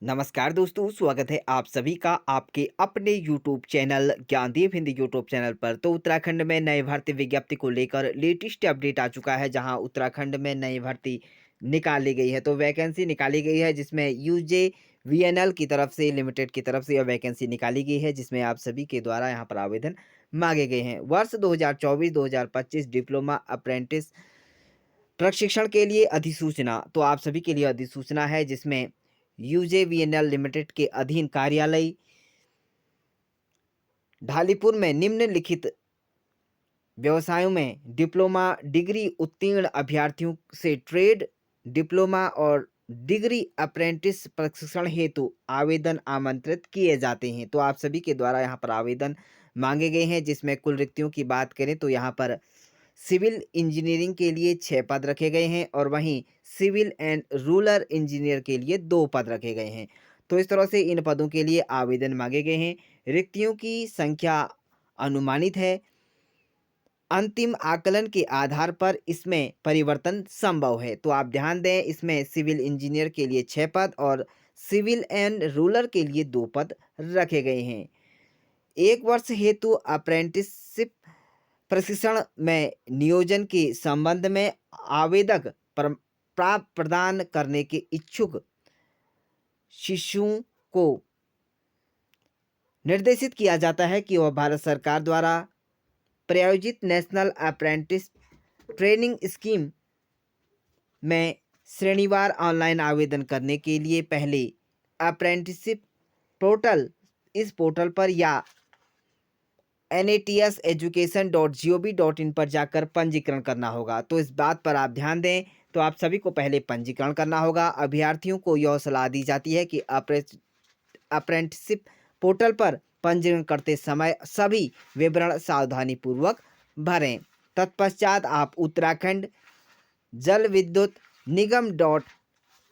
नमस्कार दोस्तों, स्वागत है आप सभी का आपके अपने YouTube channel Gyandeep Hindi YouTube channel पर। तो उत्तराखंड में नए भर्ती विज्ञप्ति को लेकर लेटेस्ट अपडेट आ चुका है, जहां उत्तराखंड में नई भर्ती निकाली गई है। तो वैकेंसी निकाली गई है जिसमें यूजे वीएनएल की तरफ से लिमिटेड की तरफ से यह वैकेंसी निकाली गई है, जिसमें आप सभी के द्वारा यहाँ पर आवेदन मांगे गए हैं। वर्ष 2024-2025 डिप्लोमा अप्रेंटिस प्रशिक्षण के लिए अधिसूचना। तो आप सभी के लिए अधिसूचना है, जिसमें यूजेवीएनएल लिमिटेड के अधीन कार्यालय ढालीपुर में निम्नलिखित व्यवसायों में डिप्लोमा डिग्री उत्तीर्ण अभ्यर्थियों से ट्रेड डिप्लोमा और डिग्री अप्रेंटिस प्रशिक्षण हेतु आवेदन आमंत्रित किए जाते हैं। तो आप सभी के द्वारा यहाँ पर आवेदन मांगे गए हैं, जिसमें कुल रिक्तियों की बात करें तो यहाँ पर सिविल इंजीनियरिंग के लिए 6 पद रखे गए हैं और वहीं सिविल एंड रूरल इंजीनियर के लिए 2 पद रखे गए हैं। तो इस तरह से इन पदों के लिए आवेदन मांगे गए हैं। रिक्तियों की संख्या अनुमानित है। अंतिम आकलन के आधार पर इसमें परिवर्तन संभव है। तो आप ध्यान दें, इसमें सिविल इंजीनियर के लिए 6 पद और सिविल एंड रूरल के लिए 2 पद रखे गए हैं। 1 वर्ष हेतु अप्रेंटिसशिप प्रशिक्षण में नियोजन के संबंध में आवेदक प्राप्त प्रदान करने के इच्छुक शिशुओं को निर्देशित किया जाता है कि वह भारत सरकार द्वारा प्रायोजित नेशनल अप्रेंटिस ट्रेनिंग स्कीम में श्रेणीवार ऑनलाइन आवेदन करने के लिए पहले अप्रेंटिसशिप पोर्टल इस पोर्टल पर या NATSeducation.gov.in पर जाकर पंजीकरण करना होगा। तो इस बात पर आप ध्यान दें, तो आप सभी को पहले पंजीकरण करना होगा। अभ्यर्थियों को यह सलाह दी जाती है कि अप्रेंटिसशिप पोर्टल पर पंजीकरण करते समय सभी विवरण सावधानीपूर्वक भरें। तत्पश्चात आप उत्तराखंड जल विद्युत निगम डॉट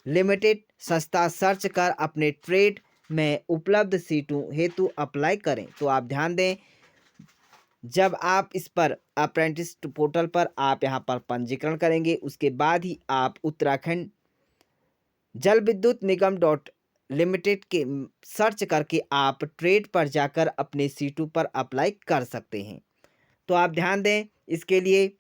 लिमिटेड संस्था सर्च कर अपने ट्रेड में उपलब्ध सीटों हेतु अप्लाई करें। तो आप ध्यान दें, जब आप इस पर अप्रेंटिस पोर्टल पर आप यहाँ पर पंजीकरण करेंगे, उसके बाद ही आप उत्तराखंड जल विद्युत निगम डॉट लिमिटेड के सर्च करके आप ट्रेड पर जाकर अपने सीटों पर अप्लाई कर सकते हैं। तो आप ध्यान दें, इसके लिए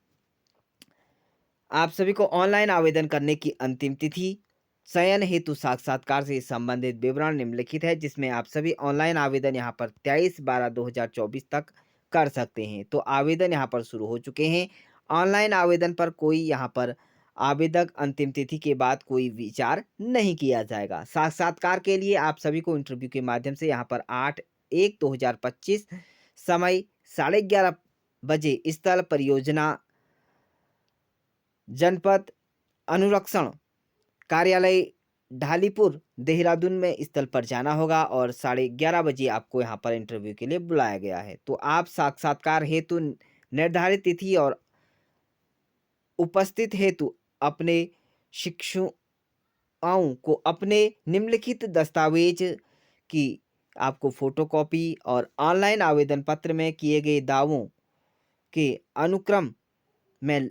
आप सभी को ऑनलाइन आवेदन करने की अंतिम तिथि चयन हेतु साक्षात्कार से संबंधित विवरण निम्नलिखित है, जिसमें आप सभी ऑनलाइन आवेदन यहाँ पर 23/12/2024 तक कर सकते हैं। तो आवेदन यहाँ पर शुरू हो चुके हैं। ऑनलाइन आवेदन पर कोई यहाँ पर आवेदक अंतिम तिथि के बाद कोई विचार नहीं किया जाएगा। साक्षात्कार के लिए आप सभी को इंटरव्यू के माध्यम से यहाँ पर 8/1/2025 समय 11:30 बजे स्थल परियोजना जनपद अनुरक्षण कार्यालय ढालीपुर देहरादून में स्थल पर जाना होगा और 11:30 बजे आपको यहाँ पर इंटरव्यू के लिए बुलाया गया है। तो आप साक्षात्कार हेतु निर्धारित तिथि और उपस्थित हेतु अपने शिक्षुओं को अपने निम्नलिखित दस्तावेज की आपको फोटोकॉपी और ऑनलाइन आवेदन पत्र में किए गए दावों के अनुक्रम में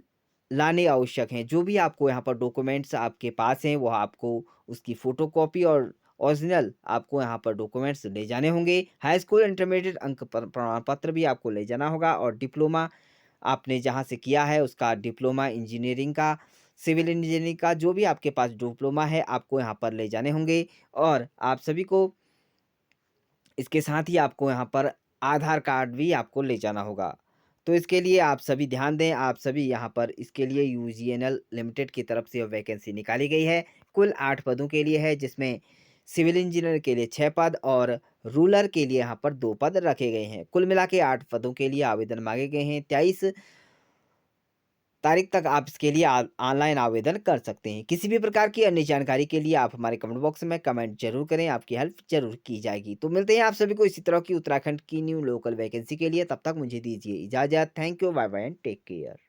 लाने आवश्यक हैं। जो भी आपको यहाँ पर डॉक्यूमेंट्स आपके पास हैं, वो आपको उसकी फ़ोटोकॉपी और ओरिजिनल आपको यहाँ पर डॉक्यूमेंट्स ले जाने होंगे। हाई स्कूल इंटरमीडिएट अंक प्रमाण पत्र भी आपको ले जाना होगा और डिप्लोमा आपने जहाँ से किया है उसका डिप्लोमा इंजीनियरिंग का, सिविल इंजीनियरिंग का जो भी आपके पास डिप्लोमा है, आपको यहाँ पर ले जाने होंगे। और आप सभी को इसके साथ ही आपको यहाँ पर आधार कार्ड भी आपको ले जाना होगा। तो इसके लिए आप सभी ध्यान दें, आप सभी यहाँ पर इसके लिए यूजीएनएल लिमिटेड की तरफ से वैकेंसी निकाली गई है। कुल 8 पदों के लिए है, जिसमें सिविल इंजीनियर के लिए 6 पद और रूरल के लिए यहाँ पर 2 पद रखे गए हैं। कुल मिला के 8 पदों के लिए आवेदन मांगे गए हैं। 23 तारीख तक आप इसके लिए ऑनलाइन आवेदन कर सकते हैं। किसी भी प्रकार की अन्य जानकारी के लिए आप हमारे कमेंट बॉक्स में कमेंट जरूर करें, आपकी हेल्प जरूर की जाएगी। तो मिलते हैं आप सभी को इसी तरह की उत्तराखंड की न्यू लोकल वैकेंसी के लिए। तब तक मुझे दीजिए इजाज़त। Thank you, bye bye and take care.